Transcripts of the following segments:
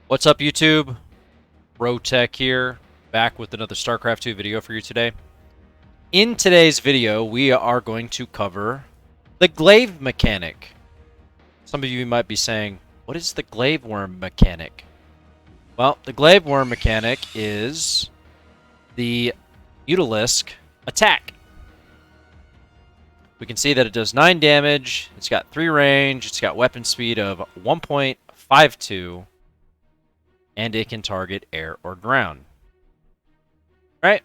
What's up, YouTube? Rotech here, back with another Starcraft 2 video for you today. In today's video, we are going to cover the Glave mechanic. Some of you might be saying, what is the Glave Wurm mechanic? Well, the Glave Wurm mechanic is the Mutalisk attack. We can see that it does 9 damage, it's got 3 range, it's got weapon speed of 1.52, and it can target air or ground. Right?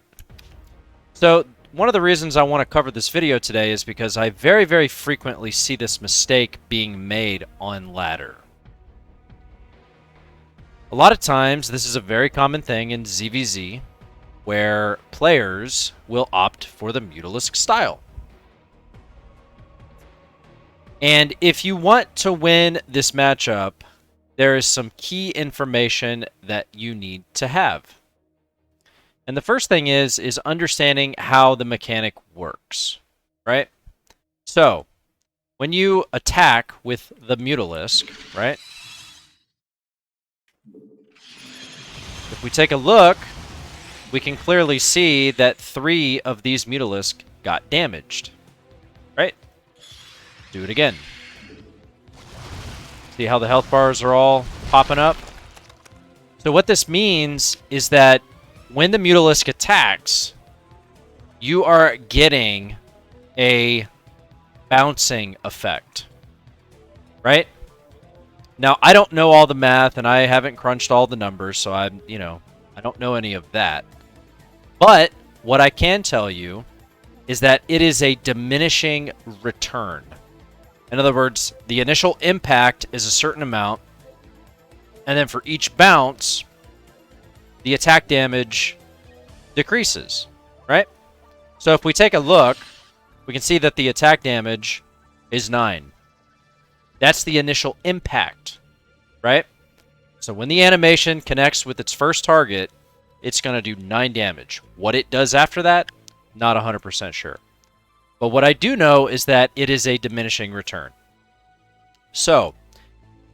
So, one of the reasons I want to cover this video today is because I very frequently see this mistake being made on ladder. A lot of times, this is a very common thing in ZVZ, where players will opt for the Mutalisk style. And if you want to win this matchup, there is some key information that you need to have. And the first thing is understanding how the mechanic works, right? So, when you attack with the Mutalisk, right? If we take a look, we can clearly see that 3 of these Mutalisk got damaged, right? Do it again. See how the health bars are all popping up? So what this means is that when the Mutalisk attacks, you are getting a bouncing effect, right? Now, I don't know all the math, and I haven't crunched all the numbers, so I don't know any of that. But what I can tell you is that it is a diminishing return. In other words, the initial impact is a certain amount, and then for each bounce, the attack damage decreases, right? So if we take a look, we can see that the attack damage is 9. That's the initial impact, right? So when the animation connects with its first target, it's going to do 9 damage. What it does after that, not 100% sure. But what I do know is that it is a diminishing return. So,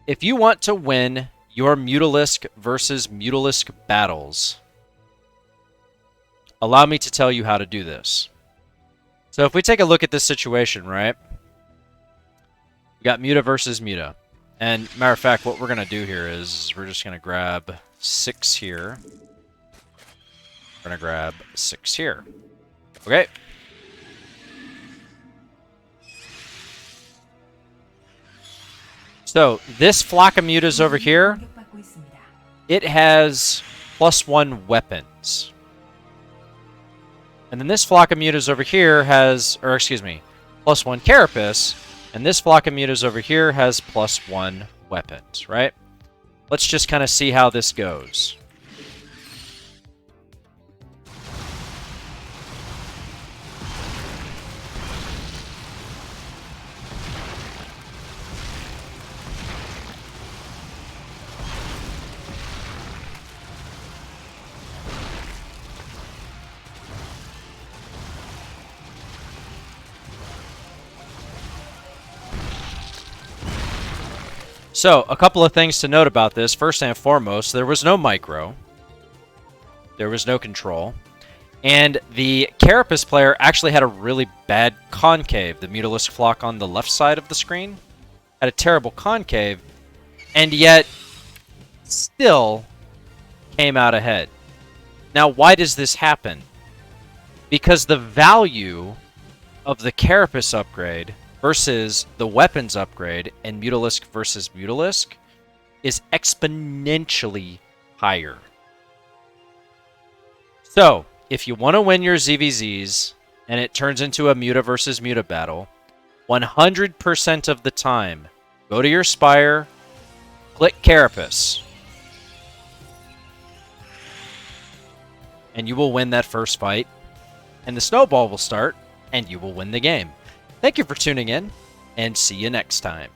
if you want to win your Mutalisk versus Mutalisk battles, allow me to tell you how to do this. So if we take a look at this situation, right? We got Muta versus Muta. And matter of fact, what we're going to do here is we're just going to grab 6 here. We're going to grab 6 here. Okay? So, this flock of mutas over here, it has +1 weapons. And then this flock of mutas over here has, or excuse me, +1 carapace, and this flock of mutas over here has +1 weapons, right? Let's just kind of see how this goes. So, a couple of things to note about this. First and foremost, there was no micro. There was no control. And the Carapace player actually had a really bad concave. The Mutalisk flock on the left side of the screen had a terrible concave, and yet still came out ahead. Now, why does this happen? Because the value of the Carapace upgrade versus the weapons upgrade and Mutalisk versus Mutalisk is exponentially higher. So, if you want to win your ZVZs and it turns into a Muta versus Muta battle, 100% of the time, go to your Spire, click Carapace, and you will win that first fight, and the snowball will start, and you will win the game. Thank you for tuning in, and see you next time.